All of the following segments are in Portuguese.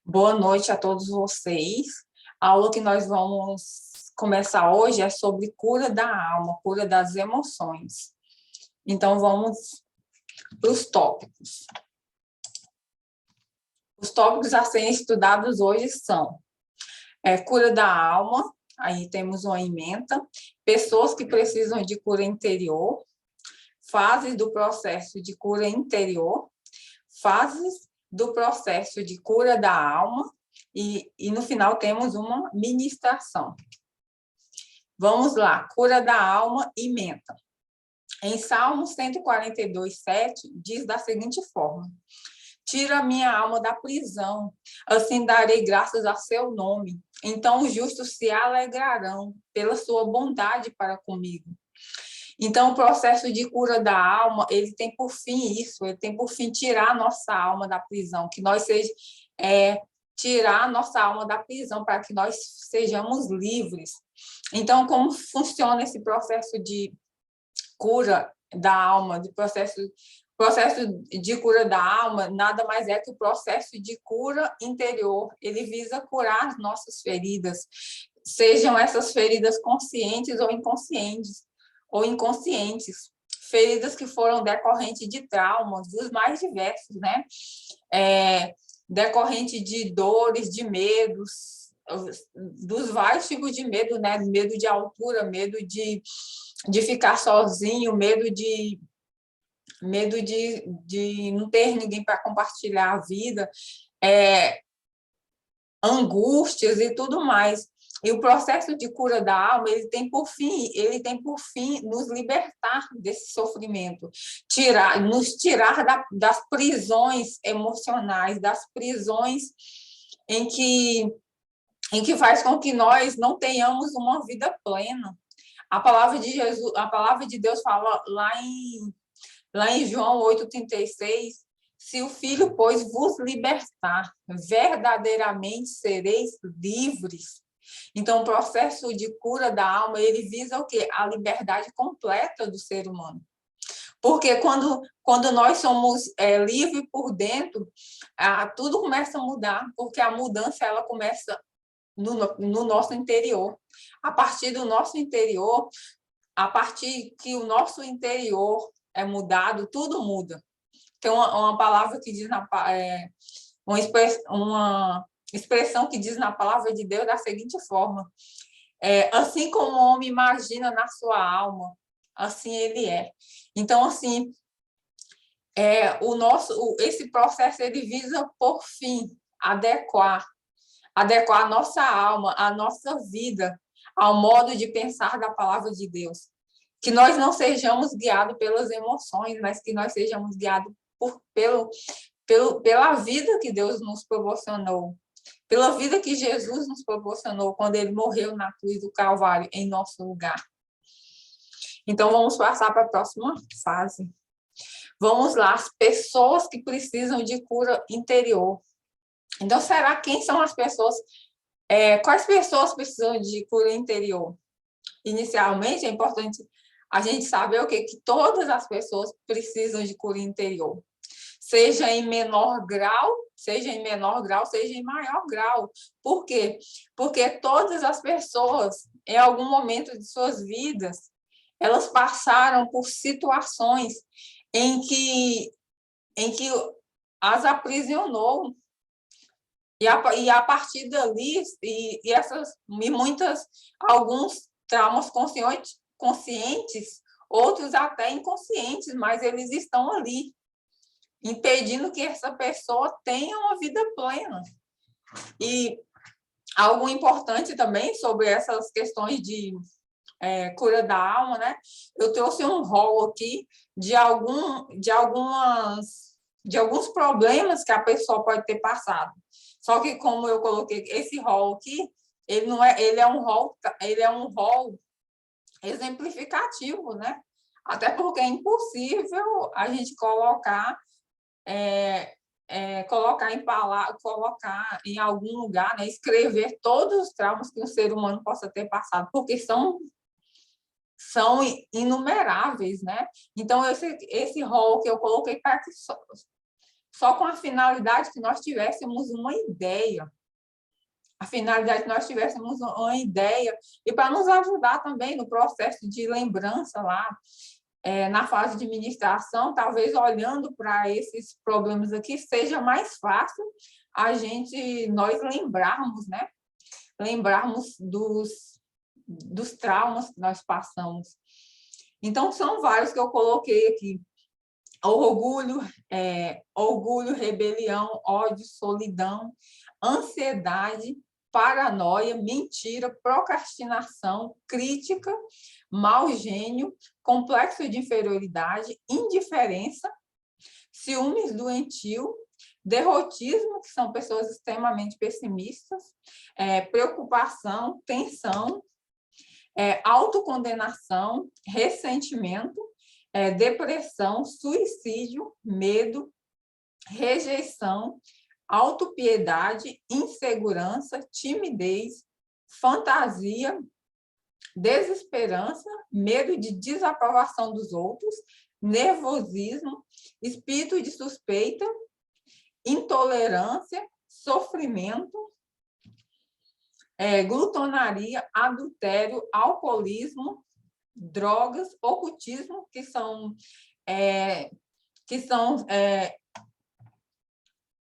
Boa noite a todos vocês. A aula que nós vamos começar hoje é sobre cura da alma, cura das emoções. Então, vamos para os tópicos. Os tópicos a serem estudados hoje são cura da alma, aí temos uma ementa, pessoas que precisam de cura interior, fases do processo de cura interior, fases do processo de cura da alma, e no final temos uma ministração. Vamos lá, cura da alma e menta. Em Salmos 142:7, diz da seguinte forma: tira a minha alma da prisão, assim darei graças a seu nome. Então os justos se alegrarão pela sua bondade para comigo. Então, o processo de cura da alma, ele tem por fim isso, ele tem por fim tirar a nossa alma da prisão, que nós tirar a nossa alma da prisão para que nós sejamos livres. Então, como funciona esse processo de cura da alma, de processo de cura da alma, nada mais é que o processo de cura interior. Ele visa curar as nossas feridas, sejam essas feridas conscientes ou inconscientes, feridas que foram decorrentes de traumas, dos mais diversos, né? Decorrente de dores, de medos, dos vários tipos de medo, né? Medo de altura, medo de ficar sozinho, medo de não ter ninguém para compartilhar a vida, angústias e tudo mais. E o processo de cura da alma, ele tem por fim nos libertar desse sofrimento, nos tirar das prisões emocionais, das prisões em que faz com que nós não tenhamos uma vida plena. A palavra de Jesus, a palavra de Deus fala lá em João 8:36, se o Filho, pois, vos libertar, verdadeiramente sereis livres. Então, o processo de cura da alma, ele visa o quê? A liberdade completa do ser humano. Porque quando nós somos livres por dentro, tudo começa a mudar, porque a mudança ela começa no nosso interior. A partir do nosso interior, a partir que o nosso interior é mudado, tudo muda. Tem uma palavra que diz uma expressão que diz na palavra de Deus da seguinte forma: assim como o homem imagina na sua alma, assim ele é. Então, assim, esse processo ele visa, por fim, adequar a nossa alma, a nossa vida ao modo de pensar da palavra de Deus. Que nós não sejamos guiados pelas emoções, mas que nós sejamos guiados pela vida que Deus nos proporcionou, pela vida que Jesus nos proporcionou quando ele morreu na cruz do Calvário em nosso lugar. Então, vamos passar para a próxima fase. Vamos lá, as pessoas que precisam de cura interior. Então, quem são as pessoas? Quais pessoas precisam de cura interior? Inicialmente, é importante a gente saber o quê? Que todas as pessoas precisam de cura interior. Seja em menor grau, seja em maior grau. Por quê? Porque todas as pessoas, em algum momento de suas vidas, elas passaram por situações em que as aprisionou. E a partir dali, alguns traumas conscientes, outros até inconscientes, mas eles estão ali, impedindo que essa pessoa tenha uma vida plena. E algo importante também sobre essas questões de cura da alma, né? Eu trouxe um rol aqui de alguns problemas que a pessoa pode ter passado. Só que como eu coloquei esse rol aqui, ele é um rol exemplificativo, né? Até porque é impossível a gente colocar em algum lugar, né? Escrever todos os traumas que um ser humano possa ter passado, porque são inumeráveis, né? Então, esse rol que eu coloquei para que só com a finalidade que nós tivéssemos uma ideia. A finalidade que nós tivéssemos uma ideia e para nos ajudar também no processo de lembrança lá, na fase de ministração, talvez olhando para esses problemas aqui, seja mais fácil nós lembrarmos, né? Lembrarmos dos traumas que nós passamos. Então, são vários que eu coloquei aqui. Orgulho, rebelião, ódio, solidão, ansiedade, paranoia, mentira, procrastinação, crítica, mau gênio, complexo de inferioridade, indiferença, ciúmes doentio, derrotismo, que são pessoas extremamente pessimistas, preocupação, tensão, autocondenação, ressentimento, depressão, suicídio, medo, rejeição, autopiedade, insegurança, timidez, fantasia, desesperança, medo de desaprovação dos outros, nervosismo, espírito de suspeita, intolerância, sofrimento, glutonaria, adultério, alcoolismo, drogas, ocultismo, que são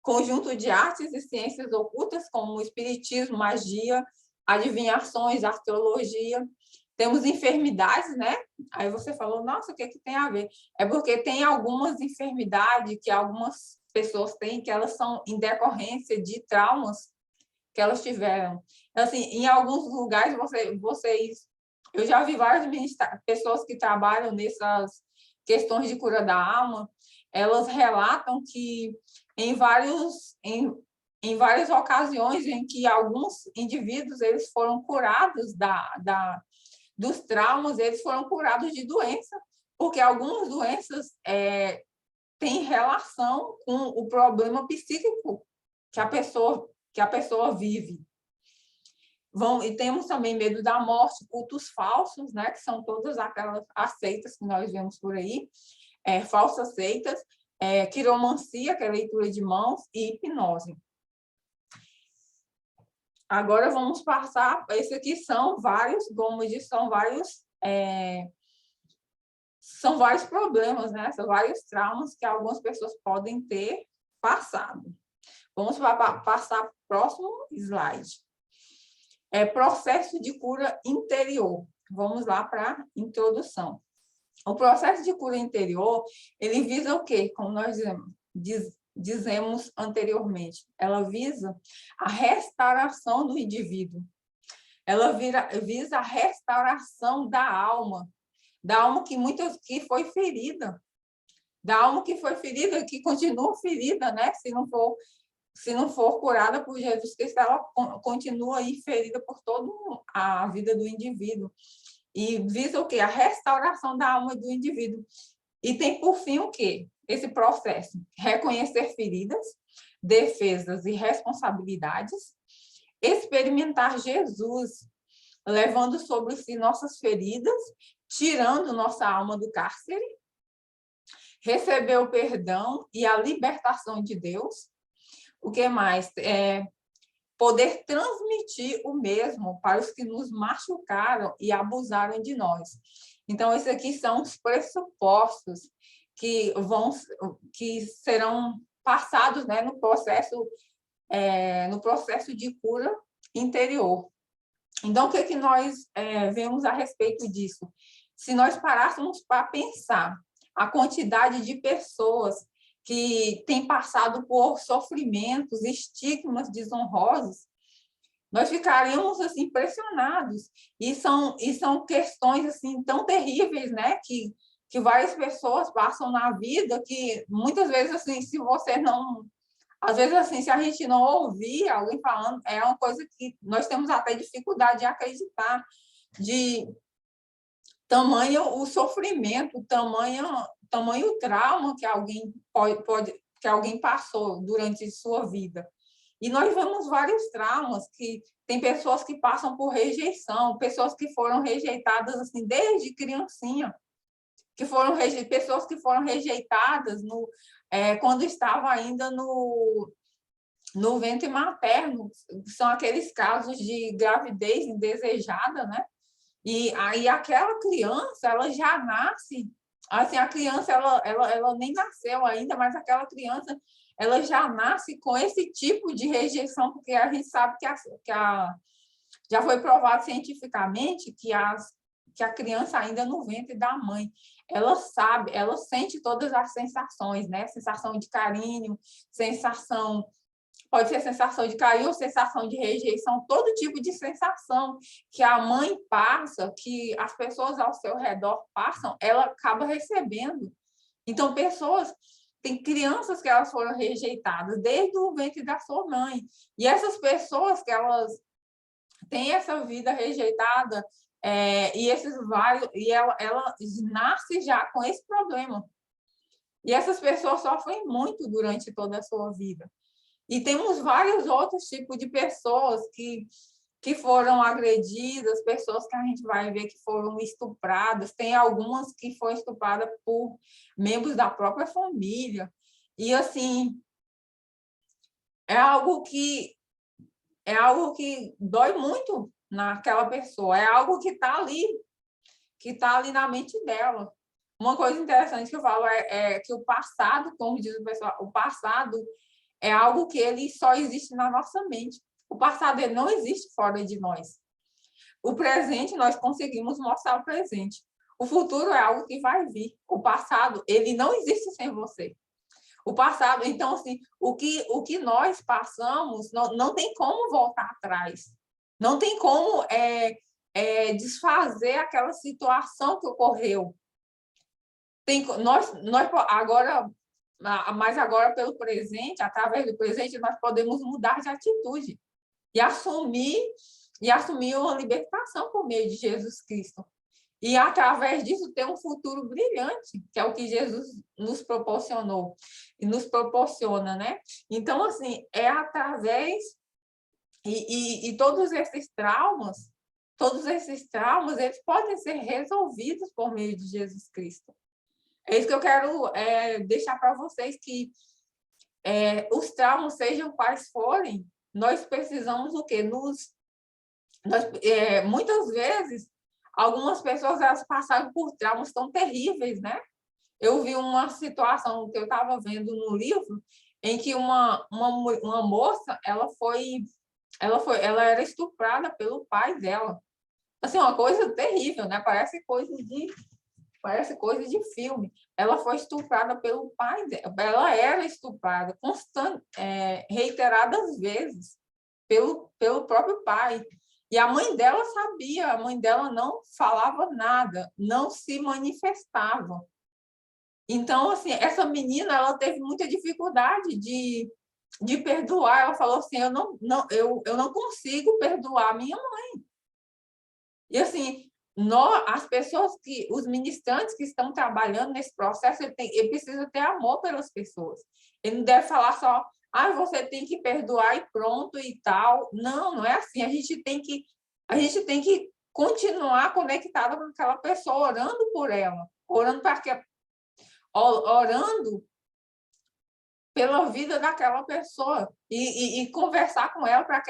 conjunto de artes e ciências ocultas, como espiritismo, magia, adivinhações, astrologia. Temos enfermidades, né? Aí você falou, nossa, o que tem a ver? É porque tem algumas enfermidades que algumas pessoas têm, que elas são em decorrência de traumas que elas tiveram. Assim, em alguns lugares, eu já vi várias pessoas que trabalham nessas questões de cura da alma, elas relatam que em várias ocasiões em que alguns indivíduos eles foram curados dos traumas, eles foram curados de doença, porque algumas doenças têm relação com o problema psíquico que a pessoa vive. E temos também medo da morte, cultos falsos, né, que são todas aquelas seitas que nós vemos por aí, falsas seitas, quiromancia, que é leitura de mãos, e hipnose. Agora vamos passar, esse aqui são vários, como eu disse, são vários problemas, né? São vários traumas que algumas pessoas podem ter passado. Vamos passar para o próximo slide. Processo de cura interior. Vamos lá para a introdução. O processo de cura interior, ele visa o quê? Como nós dizemos anteriormente, ela visa a restauração do indivíduo. Ela visa a restauração da alma que foi ferida, que continua ferida, né? Se não for curada por Jesus Cristo, ela continua aí ferida por toda a vida do indivíduo. E visa o quê? A restauração da alma do indivíduo. E tem, por fim, o quê? Esse processo. Reconhecer feridas, defesas e responsabilidades, experimentar Jesus, levando sobre si nossas feridas, tirando nossa alma do cárcere, receber o perdão e a libertação de Deus. O que mais? Poder transmitir o mesmo para os que nos machucaram e abusaram de nós. Então, esses aqui são os pressupostos que serão passados, né, no processo de cura interior. Então, o que nós vemos a respeito disso? Se nós parássemos para pensar a quantidade de pessoas que têm passado por sofrimentos, estigmas desonrosos, nós ficaríamos assim impressionados. E são questões assim tão terríveis, né, que várias pessoas passam na vida, que muitas vezes assim, se a gente não ouvir alguém falando, é uma coisa que nós temos até dificuldade de acreditar, de tamanho o sofrimento, tamanho trauma que alguém que alguém passou durante sua vida. E nós vemos vários traumas, que tem pessoas que passam por rejeição, pessoas que foram rejeitadas assim desde criancinha, pessoas que foram rejeitadas quando estava ainda no ventre materno, são aqueles casos de gravidez indesejada, né? E aí aquela criança, ela já nasce, assim, a criança, ela nem nasceu ainda, mas aquela criança, ela já nasce com esse tipo de rejeição, porque a gente sabe já foi provado cientificamente que a criança ainda no ventre da mãe, ela sabe, ela sente todas as sensações, né? Sensação de carinho, pode ser sensação de carinho ou sensação de rejeição, todo tipo de sensação que a mãe passa, que as pessoas ao seu redor passam, ela acaba recebendo. Então, tem crianças que elas foram rejeitadas desde o ventre da sua mãe. E essas pessoas que elas têm essa vida rejeitada, ela nasce já com esse problema. E essas pessoas sofrem muito durante toda a sua vida. E temos vários outros tipos de pessoas que foram agredidas, pessoas que a gente vai ver que foram estupradas, tem algumas que foram estupradas por membros da própria família. E, assim, é algo que dói muito naquela pessoa, é algo que está ali na mente dela. Uma coisa interessante que eu falo é que o passado, como diz o pessoal, o passado é algo que ele só existe na nossa mente. O passado ele não existe fora de nós. O presente, nós conseguimos mostrar o presente. O futuro é algo que vai vir. O passado, ele não existe sem você. O passado, então, assim, o que nós passamos, não tem como voltar atrás. Não tem como desfazer aquela situação que ocorreu. Mas agora, pelo presente, através do presente, nós podemos mudar de atitude e assumir uma libertação por meio de Jesus Cristo. E, através disso, ter um futuro brilhante, que é o que Jesus nos proporcionou e nos proporciona, né? Então, assim, é através... E todos esses traumas, eles podem ser resolvidos por meio de Jesus Cristo. É isso que eu quero deixar para vocês, que os traumas, sejam quais forem, nós precisamos o quê? Muitas vezes, algumas pessoas elas passaram por traumas tão terríveis, né? Eu vi uma situação que eu estava vendo no livro, em que uma moça, ela era estuprada pelo pai dela. Assim, uma coisa terrível, né? Parece coisa de filme. Ela foi estuprada pelo pai dela. Ela era estuprada reiteradas vezes pelo próprio pai. E a mãe dela sabia, a mãe dela não falava nada, não se manifestava. Então, assim, essa menina, ela teve muita dificuldade de perdoar. Ela falou assim, eu não consigo perdoar minha mãe. E, assim, as pessoas os ministrantes que estão trabalhando nesse processo, ele precisa ter amor pelas pessoas. Ele não deve falar só, você tem que perdoar e pronto e tal. Não, não é assim. A gente tem que continuar conectada com aquela pessoa, orando por ela, orando pela vida daquela pessoa e conversar com ela para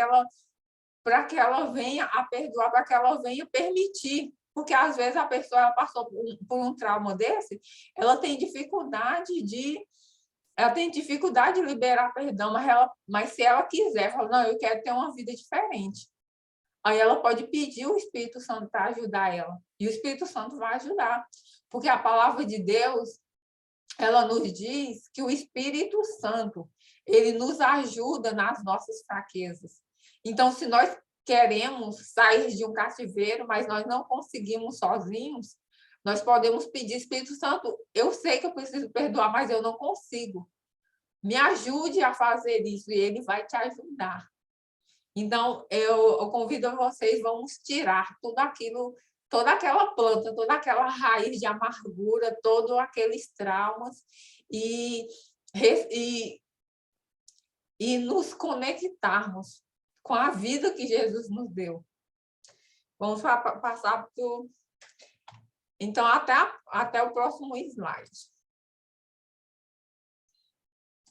que ela venha a perdoar, para que ela venha permitir. Porque, às vezes, a pessoa ela passou por um trauma desse, ela tem dificuldade de liberar perdão, mas se ela quiser, fala, não, eu quero ter uma vida diferente. Aí ela pode pedir o Espírito Santo para ajudar ela. E o Espírito Santo vai ajudar. Porque a palavra de Deus, ela nos diz que o Espírito Santo, ele nos ajuda nas nossas fraquezas. Então, se nós queremos sair de um cativeiro, mas nós não conseguimos sozinhos, nós podemos pedir, Espírito Santo, eu sei que eu preciso perdoar, mas eu não consigo. Me ajude a fazer isso, e ele vai te ajudar. Então, eu convido vocês, vamos tirar toda aquela planta, toda aquela raiz de amargura, todos aqueles traumas e nos conectarmos com a vida que Jesus nos deu. Vamos passar Então, até o próximo slide.